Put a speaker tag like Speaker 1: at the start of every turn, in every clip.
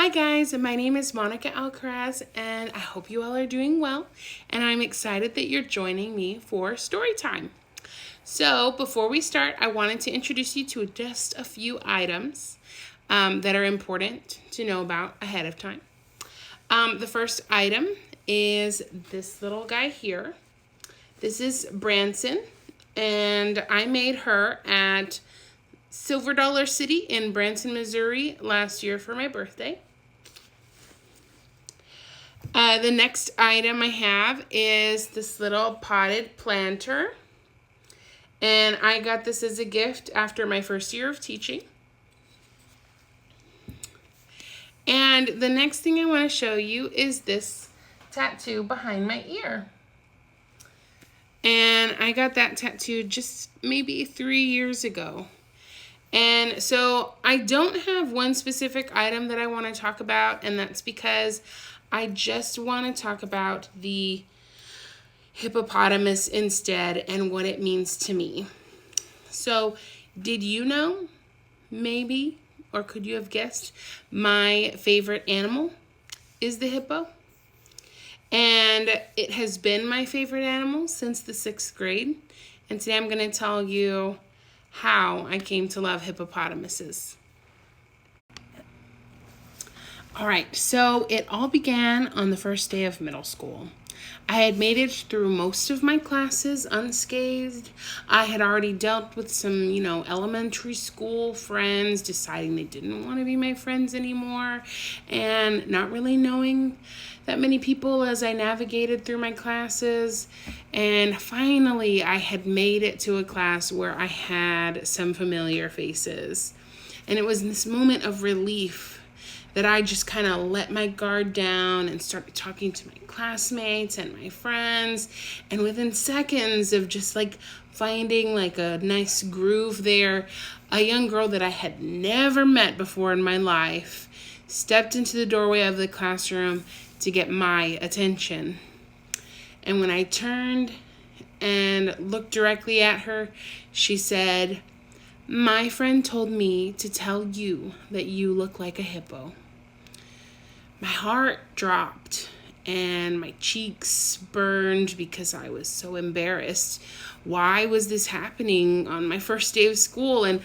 Speaker 1: Hi guys, my name is Monica Alcaraz and I hope you all are doing well, and I'm excited that you're joining me for story time. So before we start, I wanted to introduce you to just a few items that are important to know about ahead of time. The first item is this little guy here. This is Branson, and I made her at Silver Dollar City in Branson, Missouri last year for my birthday. The next item I have is this little potted planter. And I got this as a gift after my first year of teaching. And the next thing I want to show you is this tattoo behind my ear. And I got that tattoo just maybe 3 years ago. And so I don't have one specific item that I want to talk about, and that's because I just want to talk about the hippopotamus instead and what it means to me. So, did you know, maybe, or could you have guessed, my favorite animal is the hippo? And it has been my favorite animal since the 6th grade. And today I'm going to tell you how I came to love hippopotamuses. All right, so it all began on the first day of middle school. I had made it through most of my classes unscathed. I had already dealt with some, elementary school friends deciding they didn't want to be my friends anymore, and not really knowing that many people as I navigated through my classes. And finally, I had made it to a class where I had some familiar faces. And it was this moment of relief that I just kind of let my guard down and started talking to my classmates and my friends. And within seconds of just finding a nice groove there, a young girl that I had never met before in my life stepped into the doorway of the classroom to get my attention. And when I turned and looked directly at her, she said, "My friend told me to tell you that you look like a hippo." My heart dropped and my cheeks burned because I was so embarrassed. Why was this happening on my first day of school? And,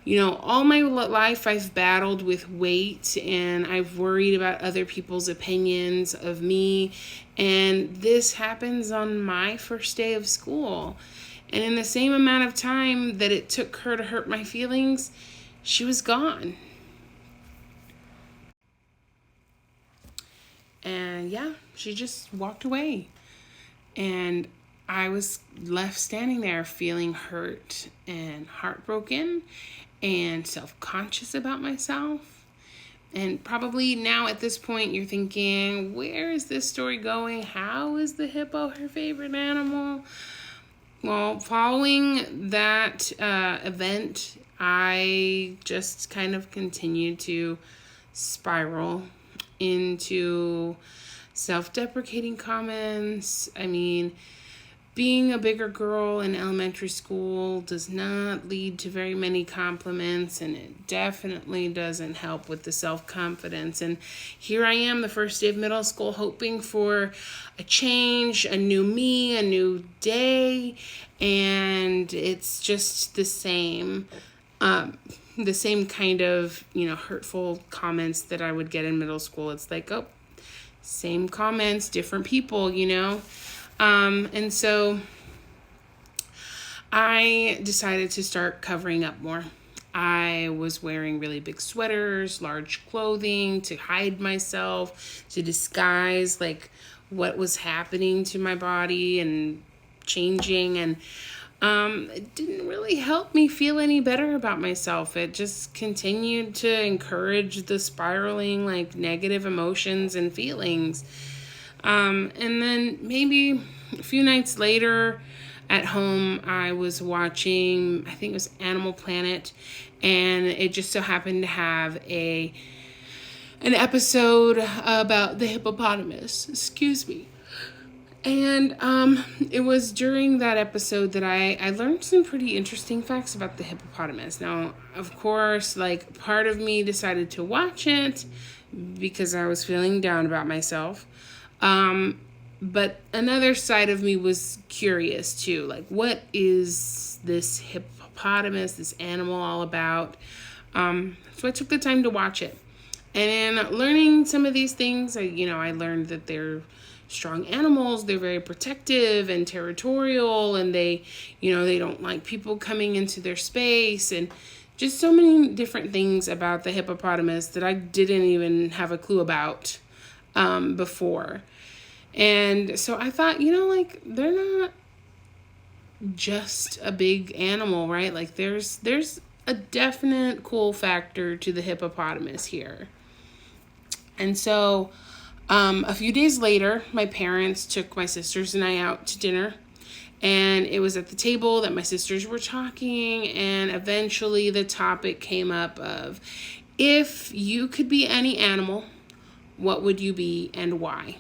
Speaker 1: all my life I've battled with weight and I've worried about other people's opinions of me. And this happens on my first day of school. And in the same amount of time that it took her to hurt my feelings, she was gone. And she just walked away. And I was left standing there feeling hurt and heartbroken and self-conscious about myself. And probably now at this point you're thinking, where is this story going? How is the hippo her favorite animal? Well, following that event, I just kind of continued to spiral into self-deprecating comments. Being a bigger girl in elementary school does not lead to very many compliments, and it definitely doesn't help with the self-confidence. And here I am, the first day of middle school, hoping for a change, a new me, a new day, and it's just the same. The same kind of, hurtful comments that I would get in middle school. It's same comments, different people, And so I decided to start covering up more. I was wearing really big sweaters, large clothing to hide myself, to disguise what was happening to my body and changing. And it didn't really help me feel any better about myself. It just continued to encourage the spiraling, negative emotions and feelings. And then maybe a few nights later at home, I was watching, I think it was Animal Planet, and it just so happened to have an episode about the hippopotamus. Excuse me. And it was during that episode that I learned some pretty interesting facts about the hippopotamus. Now, of course, like part of me decided to watch it because I was feeling down about myself. But another side of me was curious too. Like, what is this hippopotamus, this animal, all about? So I took the time to watch it. And in learning some of these things, I learned that they're strong animals. They're very protective and territorial, and they don't like people coming into their space, and just so many different things about the hippopotamus that I didn't even have a clue about before. And so I thought, like, they're not just a big animal, right? Like there's a definite cool factor to the hippopotamus here. And so a few days later, my parents took my sisters and I out to dinner. And it was at the table that my sisters were talking. And eventually the topic came up of, if you could be any animal, what would you be and why?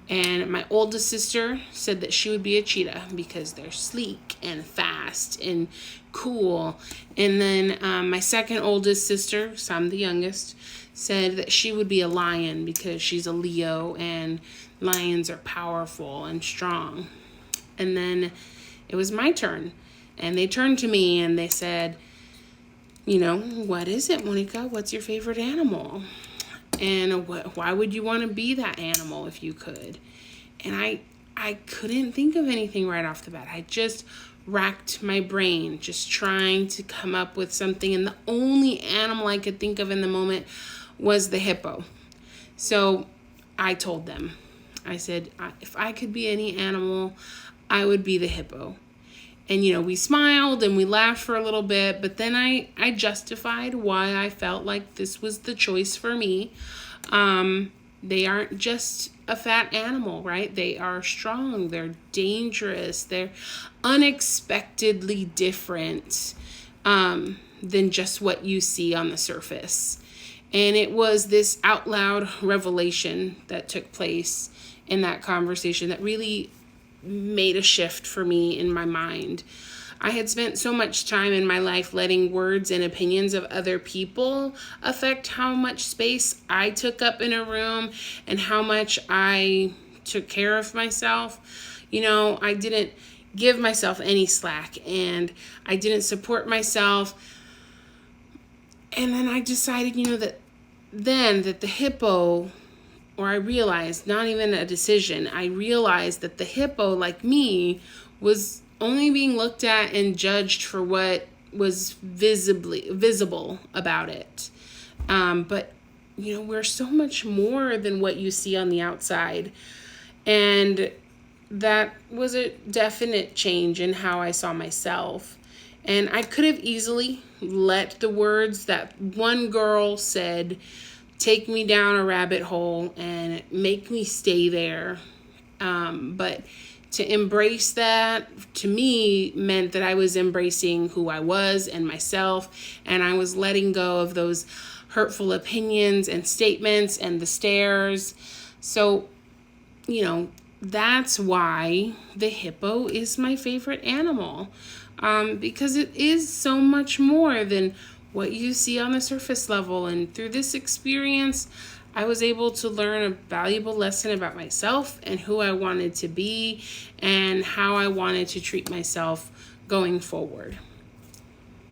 Speaker 1: And my oldest sister said that she would be a cheetah because they're sleek and fast and cool. And then my second oldest sister, so I'm the youngest, said that she would be a lion because she's a Leo and lions are powerful and strong. And then it was my turn. And they turned to me and they said, what is it, Monica? What's your favorite animal? And why would you want to be that animal if you could? And I couldn't think of anything right off the bat. I just racked my brain, just trying to come up with something. And the only animal I could think of in the moment was the hippo. So I told them, I said, if I could be any animal, I would be the hippo. And, we smiled and we laughed for a little bit, but then I justified why I felt like this was the choice for me. They aren't just a fat animal, right? They are strong. They're dangerous. They're unexpectedly different than just what you see on the surface. And it was this out loud revelation that took place in that conversation that really made a shift for me in my mind. I had spent so much time in my life letting words and opinions of other people affect how much space I took up in a room and how much I took care of myself. I didn't give myself any slack and I didn't support myself. And then I decided, that the hippo, or I realized, not even a decision, I realized that the hippo, like me, was only being looked at and judged for what was visible about it. But, we're so much more than what you see on the outside. And that was a definite change in how I saw myself. And I could have easily let the words that one girl said take me down a rabbit hole and make me stay there. But to embrace that, to me, meant that I was embracing who I was and myself, and I was letting go of those hurtful opinions and statements and the stares. So, that's why the hippo is my favorite animal, because it is so much more than what you see on the surface level. And through this experience, I was able to learn a valuable lesson about myself and who I wanted to be and how I wanted to treat myself going forward.